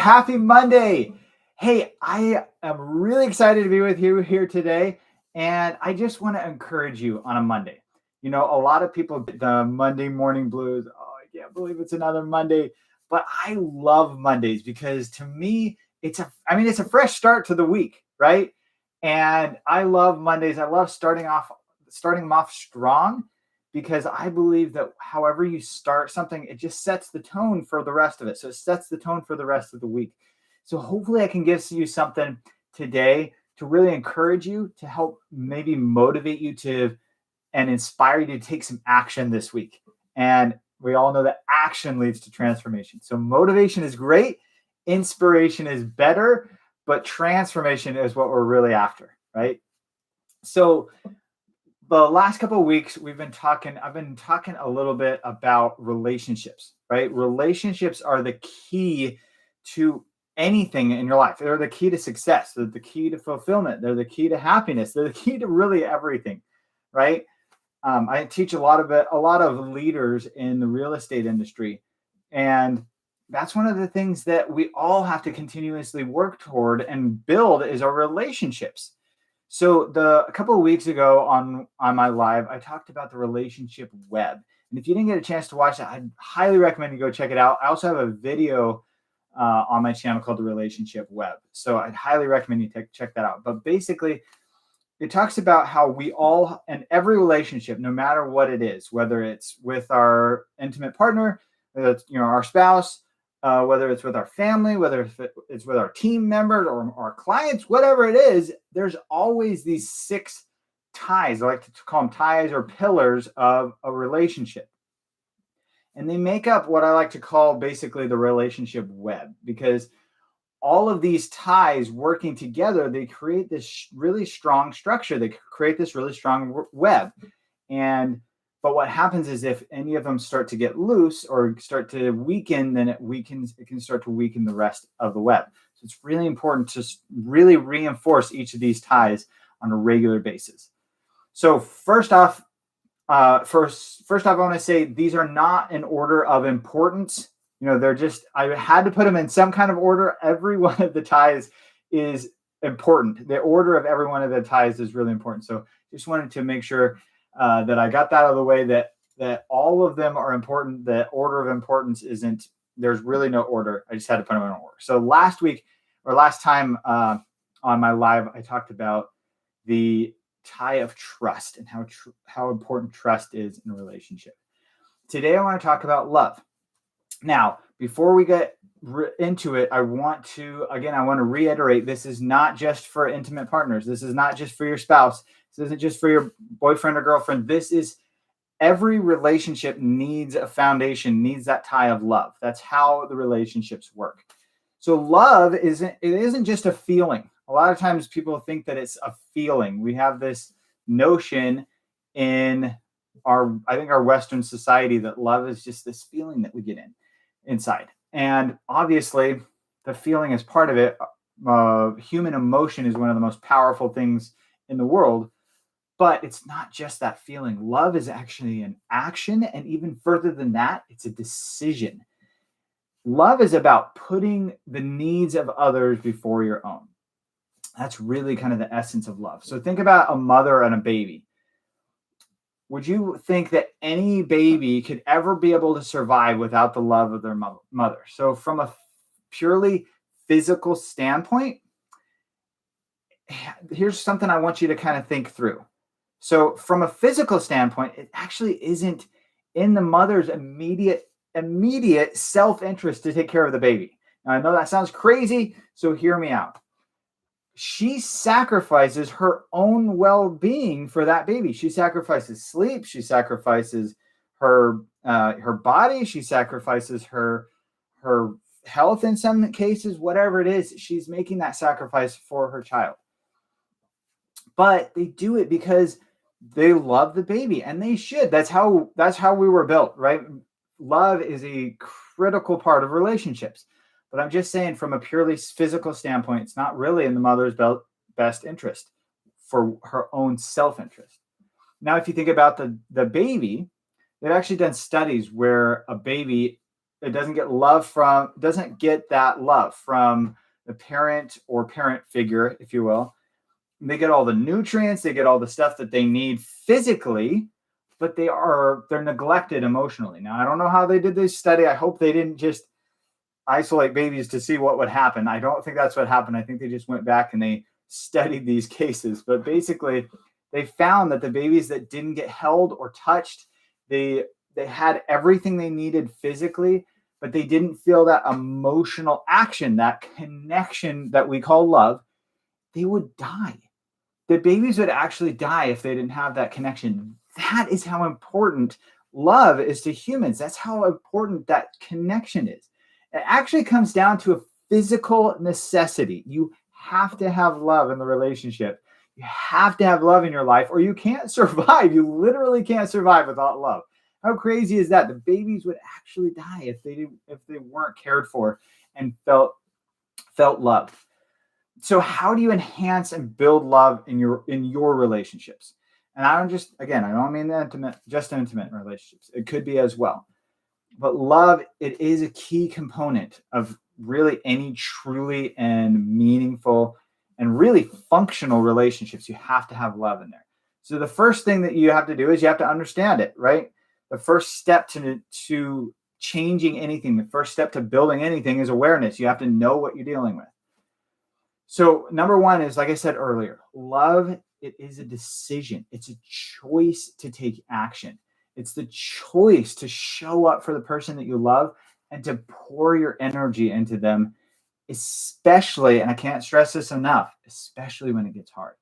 Happy Monday. Hey, I am really excited to be with you here today. And I just want to encourage you on a Monday. A lot of people get the Monday morning blues. Oh, I can't believe it's another Monday. But I love Mondays because to me, it's a fresh start to the week, right? And I love Mondays. I love starting them off strong because I believe that however you start something, it just sets the tone for the rest of it. So it sets the tone for the rest of the week. So hopefully I can give you something today to really encourage you, to help maybe motivate you to and inspire you to take some action this week. And we all know that action leads to transformation. So motivation is great, inspiration is better, but transformation is what we're really after, right? So the last couple of weeks I've been talking a little bit about relationships, right? Relationships are the key to anything in your life. They're the key to success. They're the key to fulfillment. They're the key to happiness. They're the key to really everything, right? I teach a lot of leaders in the real estate industry, and that's one of the things that we all have to continuously work toward and build is our relationships. So a couple of weeks ago on my live, I talked about the relationship web. And if you didn't get a chance to watch that, I'd highly recommend you go check it out. I also have a video on my channel called the Relationship Web. So I'd highly recommend you check that out. But basically, it talks about how we all, in every relationship, no matter what it is, whether it's with our intimate partner, whether it's our spouse, whether it's with our family, whether it's with our team members or our clients, whatever it is, there's always these 6 ties. I like to call them ties or pillars of a relationship. And they make up what I like to call basically the relationship web, because all of these ties working together, they create this really strong structure. They create this really strong web. But what happens is if any of them start to get loose or start to weaken, then it can start to weaken the rest of the web. So it's really important to really reinforce each of these ties on a regular basis. So first off, I want to say these are not in order of importance. They're just, I had to put them in some kind of order. Every one of the ties is important. The order of every one of the ties is really important. So just wanted to make sure that I got that out of the way, that all of them are important. The order of importance there's really no order. I just had to put them in order. So last time on my live, I talked about the tie of trust and how important trust is in a relationship. Today, I want to talk about love. Now, before we get into it, I want to reiterate, this is not just for intimate partners. This is not just for your spouse. This isn't just for your boyfriend or girlfriend. Every relationship needs a foundation, needs that tie of love. That's how the relationships work. So love isn't just a feeling. A lot of times people think that it's a feeling. We have this notion in our Western society that love is just this feeling that we get inside. And obviously the feeling is part of it. Human emotion is one of the most powerful things in the world. But it's not just that feeling. Love is actually an action. And even further than that, it's a decision. Love is about putting the needs of others before your own. That's really kind of the essence of love. So think about a mother and a baby. Would you think that any baby could ever be able to survive without the love of their mother? So from a purely physical standpoint, here's something I want you to kind of think through. So from a physical standpoint, it actually isn't in the mother's immediate self-interest to take care of the baby. Now, I know that sounds crazy, so hear me out. She sacrifices her own well-being for that baby. She sacrifices sleep. She sacrifices her body. She sacrifices her health in some cases. Whatever it is, she's making that sacrifice for her child. But they do it because they love the baby, and they should. That's how we were built, right? Love is a critical part of relationships. But I'm just saying, from a purely physical standpoint, it's not really in the mother's best interest for her own self-interest. Now, if you think about the baby, they've actually done studies where a baby doesn't get that love from the parent or parent figure, if you will. They get all the nutrients, they get all the stuff that they need physically, but they're neglected emotionally. Now, I don't know how they did this study. I hope they didn't just isolate babies to see what would happen. I don't think that's what happened. I think they just went back and they studied these cases. But basically, they found that the babies that didn't get held or touched, they had everything they needed physically, but they didn't feel that emotional action, that connection that we call love. They would die. The babies would actually die if they didn't have that connection. That is how important love is to humans. That's how important that connection is. It actually comes down to a physical necessity. You have to have love in the relationship. You have to have love in your life, or you can't survive. You literally can't survive without love. How crazy is that? The babies would actually die if they weren't cared for and felt loved. So how do you enhance and build love in your relationships? And I don't mean intimate relationships. It could be as well. But love, it is a key component of really any truly and meaningful and really functional relationships. You have to have love in there. So the first thing that you have to do is you have to understand it, right? The first step to changing anything, the first step to building anything is awareness. You have to know what you're dealing with. So number one is, like I said earlier, love, it is a decision. It's a choice to take action. It's the choice to show up for the person that you love and to pour your energy into them, especially, and I can't stress this enough, especially when it gets hard.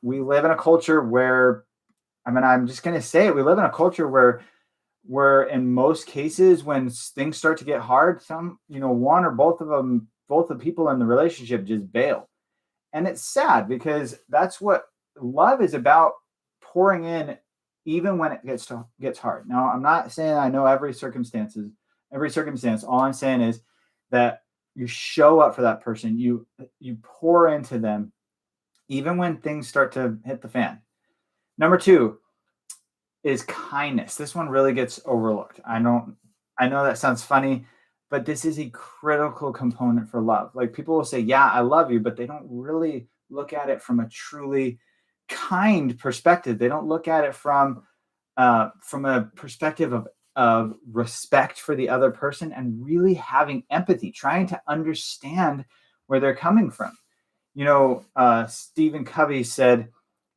We live in a culture where, I'm just going to say it, we live in a culture where in most cases, when things start to get hard, one or both the people in the relationship just bail. And it's sad because that's what love is about, pouring in even when it gets hard. Now, I'm not saying I know every circumstance. All I'm saying is that you show up for that person. You pour into them even when things start to hit the fan. Number two is kindness. This one really gets overlooked. I know that sounds funny, but this is a critical component for love. Like, people will say, yeah, I love you, but they don't really look at it from a truly kind perspective. They don't look at it from a perspective of respect for the other person and really having empathy, trying to understand where they're coming from. Stephen Covey said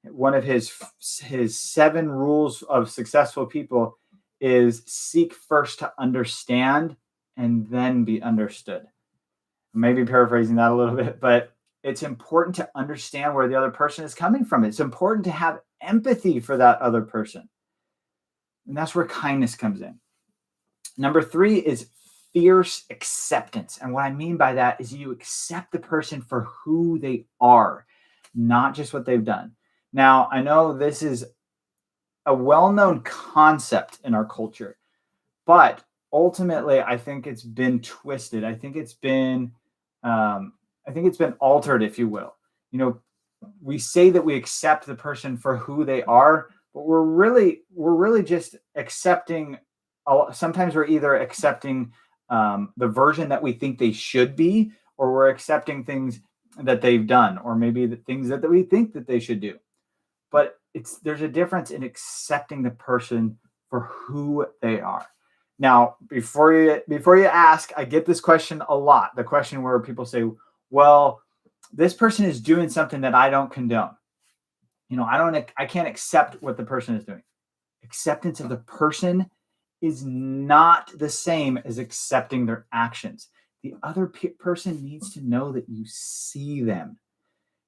one of his 7 rules of successful people is seek first to understand and then be understood. Maybe paraphrasing that a little bit, but it's important to understand where the other person is coming from. It's important to have empathy for that other person. And that's where kindness comes in. Number 3 is fierce acceptance. And what I mean by that is you accept the person for who they are, not just what they've done. Now, I know this is a well-known concept in our culture, but ultimately, I think it's been twisted. I think it's been altered, if you will. We say that we accept the person for who they are, but we're really just accepting. Sometimes we're either accepting the version that we think they should be, or we're accepting things that they've done, or maybe the things that we think that they should do. But there's a difference in accepting the person for who they are. Now, before you ask, I get this question a lot. The question where people say, well, this person is doing something that I don't condone. I can't accept what the person is doing. Acceptance of the person is not the same as accepting their actions. The other person needs to know that you see them.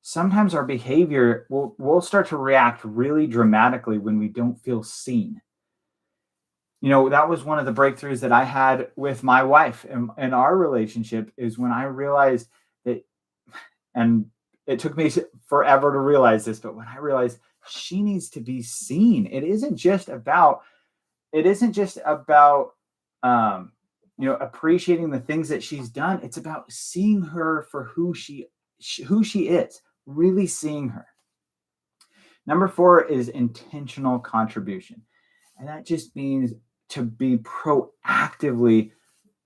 Sometimes our behavior will start to react really dramatically when we don't feel seen. That was one of the breakthroughs that I had with my wife in our relationship, is when I realized that, and it took me forever to realize this, but when I realized she needs to be seen. It isn't just about appreciating the things that she's done. It's about seeing her for who she is, really seeing her. Number 4 is intentional contribution. And that just means to be proactively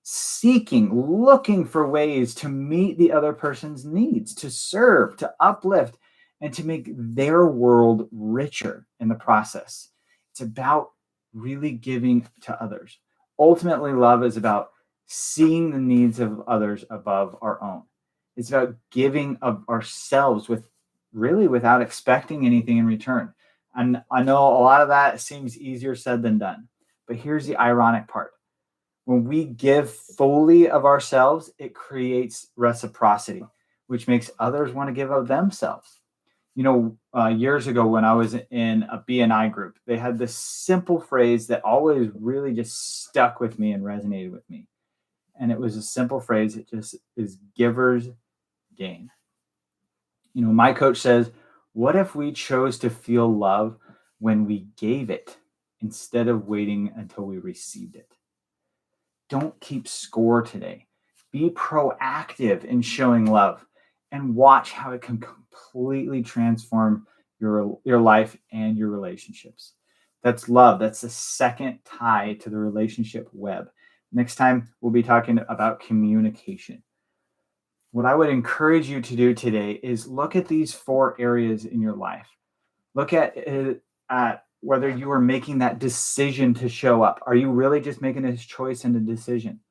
seeking, looking for ways to meet the other person's needs, to serve, to uplift, and to make their world richer in the process. It's about really giving to others. Ultimately, love is about seeing the needs of others above our own. It's about giving of ourselves with really without expecting anything in return. And I know a lot of that seems easier said than done. But here's the ironic part: when we give fully of ourselves, it creates reciprocity, which makes others want to give of themselves. Years ago when I was in a BNI group, they had this simple phrase that always really just stuck with me and resonated with me. And it was a simple phrase. It just is givers gain. My coach says, what if we chose to feel love when we gave it instead of waiting until we received it? Don't keep score today. Be proactive in showing love and watch how it can completely transform your life and your relationships. That's love. That's the second tie to the relationship web. Next time, we'll be talking about communication. What I would encourage you to do today is look at these 4 areas in your life. Look at it at whether you are making that decision to show up. Are you really just making a choice and a decision?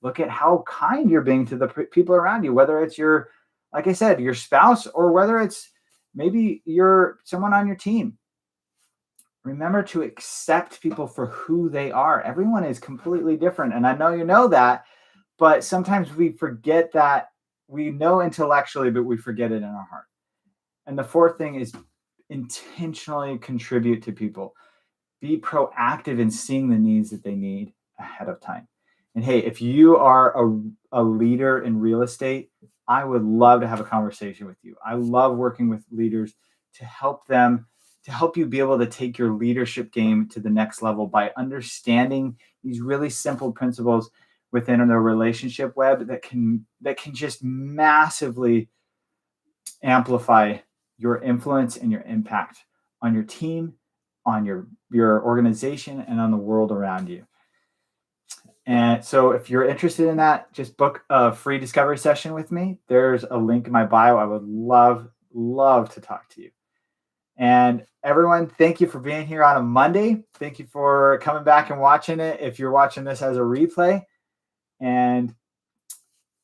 Look at how kind you're being to the people around you, whether it's like I said, your spouse, or whether it's maybe someone on your team. Remember to accept people for who they are. Everyone is completely different. And I know you know that, but sometimes we forget that. We know intellectually, but we forget it in our heart. And the 4th thing is intentionally contribute to people. Be proactive in seeing the needs that they need ahead of time. And hey, if you are a leader in real estate, I would love to have a conversation with you. I love working with leaders to help you be able to take your leadership game to the next level by understanding these really simple principles within the relationship web that can just massively amplify your influence and your impact on your team, on your organization, and on the world around you. And so if you're interested in that, just book a free discovery session with me. There's a link in my bio. I would love to talk to you. And everyone, thank you for being here on a Monday. Thank you for coming back and watching it if you're watching this as a replay. And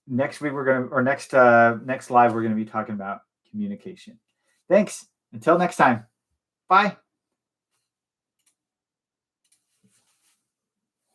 next week next live we're going to be talking about communication. Thanks. Until next time. Bye.